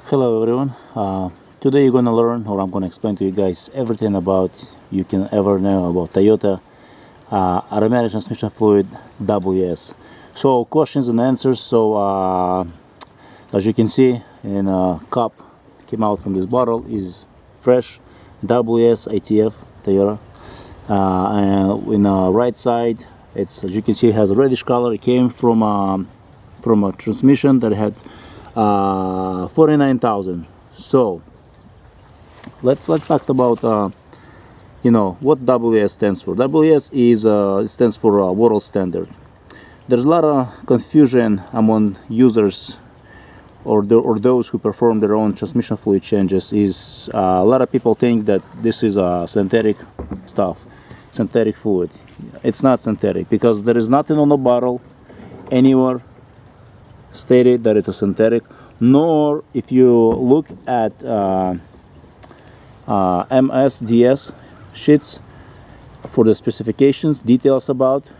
Hello everyone. Today you're gonna learn, or I'm gonna explain to you guys everything about you can ever know about Toyota automatic transmission fluid WS. So questions and answers. So as you can see, in a cup came out from this bottle is fresh WS ATF Toyota, and in the right side, it's, as you can see, it has a reddish color. It came from a transmission that had 49,000. So let's talk about what WS stands for. WS is it stands for world standard. There's a lot of confusion among users or those who perform their own transmission fluid changes. Is a lot of people think that this is synthetic stuff, synthetic fluid. It's not synthetic because there is nothing on the bottle anywhere stated that it's a synthetic, nor if you look at MSDS sheets for the specifications, details about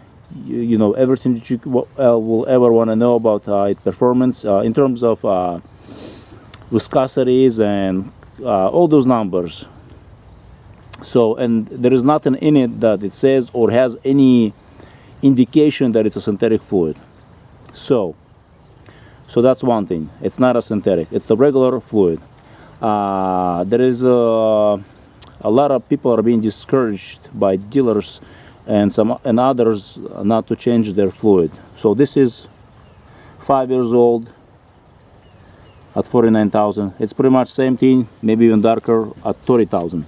you know everything that you will ever want to know about its performance in terms of viscosities and all those numbers. So, and there is nothing in it that it says or has any indication that it's a synthetic fluid. So that's one thing. It's not a synthetic. It's a regular fluid. There is a lot of people are being discouraged by dealers and others not to change their fluid. So this is 5 years old at 49,000. It's pretty much same thing, maybe even darker at 30,000.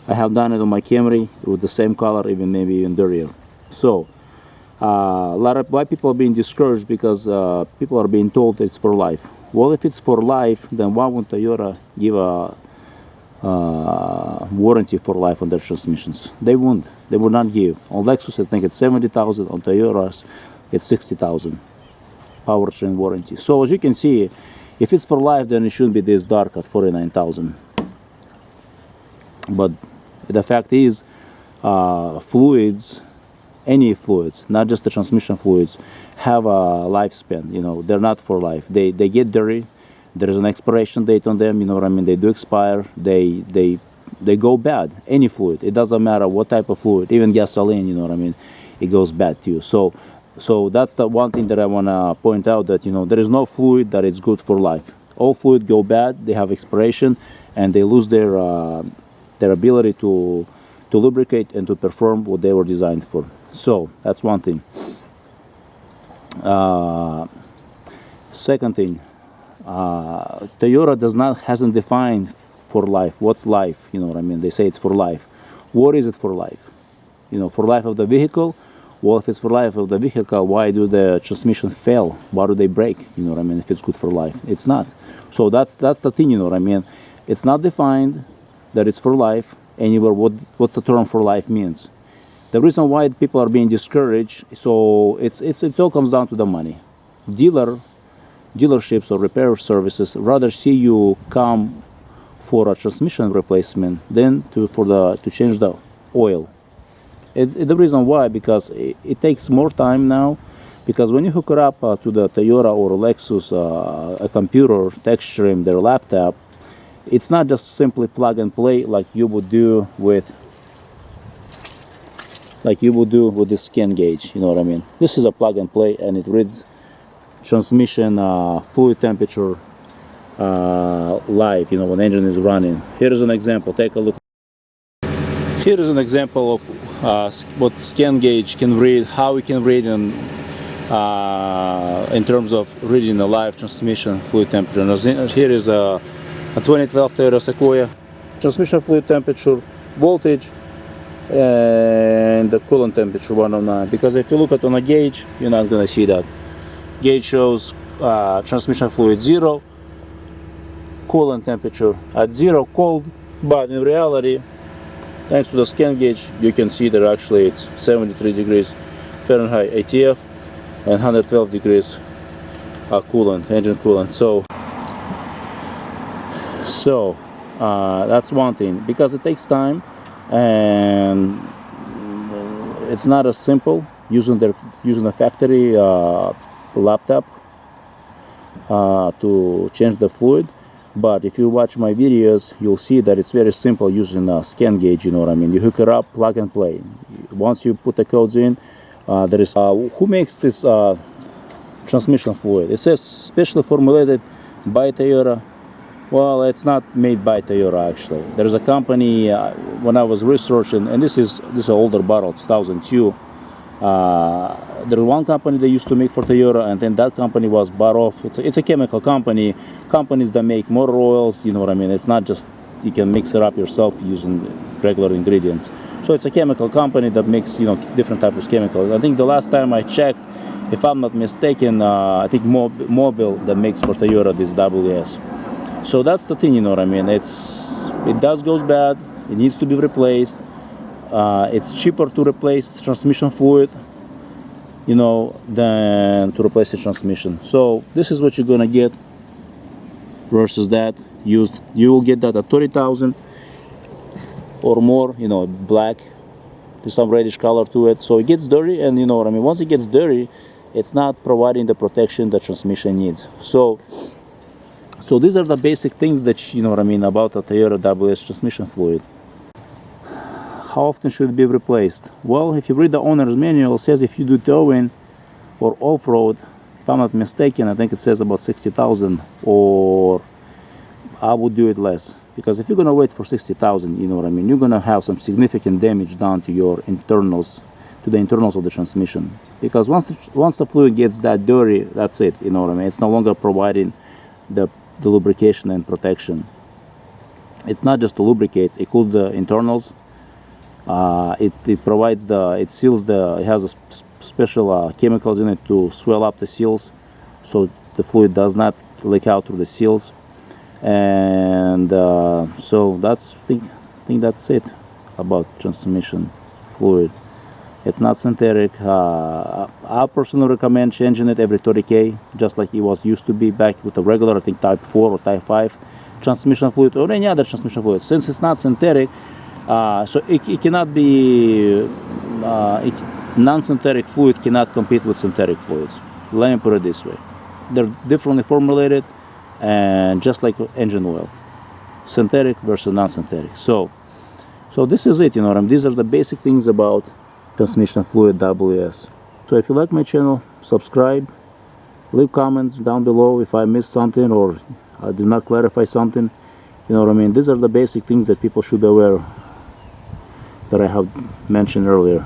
I have done it on my Camry with the same color, even maybe even dirtier. So a lot of why people are being discouraged because people are being told it's for life. Well, if it's for life, then why won't Toyota give a warranty for life on their transmissions? They won't. They would not give. On Lexus, I think it's 70,000. On Toyotas, it's 60,000 powertrain warranty. So as you can see, if it's for life, then it shouldn't be this dark at 49,000. But the fact is, fluids. Any fluids, not just the transmission fluids, have a lifespan. You know, they're not for life. They get dirty. There is an expiration date on them. You know what I mean? They do expire. They go bad. Any fluid. It doesn't matter what type of fluid. Even gasoline. You know what I mean? It goes bad too. So that's the one thing that I wanna point out, that there is no fluid that is good for life. All fluid go bad. They have expiration, and they lose their ability to lubricate and to perform what they were designed for. So that's one thing. Second thing, Toyota hasn't defined for life. What's life? You know what I mean? They say it's for life. What is it for life? For life of the vehicle. Well, if it's for life of the vehicle, why do the transmission fail? Why do they break? You know what I mean? If it's good for life, it's not. So that's the thing. You know what I mean? It's not defined that it's for life anywhere. What the term for life means. The reason why people are being discouraged, so it all comes down to the money. Dealerships or repair services rather see you come for a transmission replacement than to change the oil. The reason why, because it takes more time now, because when you hook it up to the Toyota or Lexus a computer, texturing their laptop, it's not just simply plug and play like you would do with the scan gauge. You know what I mean? This is a plug and play, and it reads transmission fluid temperature live, when the engine is running. Here is an example. Take a look. Here is an example of what scan gauge can read, how it can read in terms of reading the live transmission fluid temperature. And here is a 2012 Toyota Sequoia transmission fluid temperature, voltage, and the coolant temperature 109. Because if you look at on a gauge, you're not going to see that. Gauge shows transmission fluid 0, coolant temperature at 0, cold, but in reality, thanks to the scan gauge, you can see that actually it's 73 degrees Fahrenheit ATF and 112 degrees coolant, engine coolant. So that's one thing, because it takes time, and it's not as simple using a factory laptop to change the fluid. But if you watch my videos, you'll see that it's very simple using a scan gauge, you know what I mean. You hook it up, plug and play. Once you put the codes in, there is who makes this transmission fluid? It says specially formulated by Toyota. Well, it's not made by Toyota actually. There's a company when I was researching, and this is an older bottle, 2002. There's one company they used to make for Toyota, and then that company was bought off. It's a chemical company. Companies that make motor oils, you know what I mean. It's not just you can mix it up yourself using regular ingredients. So it's a chemical company that makes different types of chemicals. I think the last time I checked, if I'm not mistaken, I think Mobile that makes for Toyota this WS. So that's the thing, you know what I mean. It does goes bad. It needs to be replaced. It's cheaper to replace transmission fluid, than to replace the transmission. So this is what you're gonna get versus that used. You will get that at 30,000 or more, black with some reddish color to it. So it gets dirty, and you know what I mean. Once it gets dirty, it's not providing the protection the transmission needs. So these are the basic things that you know what I mean about the Toyota WS transmission fluid. How often should it be replaced? Well, if you read the owner's manual, it says if you do towing or off-road, if I'm not mistaken, I think it says about 60,000, or I would do it less. Because if you're gonna wait for 60,000, you know what I mean, you're gonna have some significant damage done to your internals, to the internals of the transmission. Because once the fluid gets that dirty, that's it, you know what I mean. It's no longer providing the lubrication and protection. It's not just to lubricate, it cools the internals. It provides it seals it has a special chemicals in it to swell up the seals, so the fluid does not leak out through the seals. And so I think that's it about transmission fluid. It's not synthetic. I personally recommend changing it every 30K, just like it was used to be back with the regular, I think Type 4 or Type 5 transmission fluid, or any other transmission fluid. Since it's not synthetic, so it cannot be, non-synthetic fluid cannot compete with synthetic fluids. Let me put it this way. They're differently formulated, and just like engine oil, synthetic versus non-synthetic. So this is it, you know what I mean? These are the basic things about transmission fluid WS. So if you like my channel, subscribe, leave comments down below if I missed something or I did not clarify something, you know what I mean? These are the basic things that people should be aware of that I have mentioned earlier.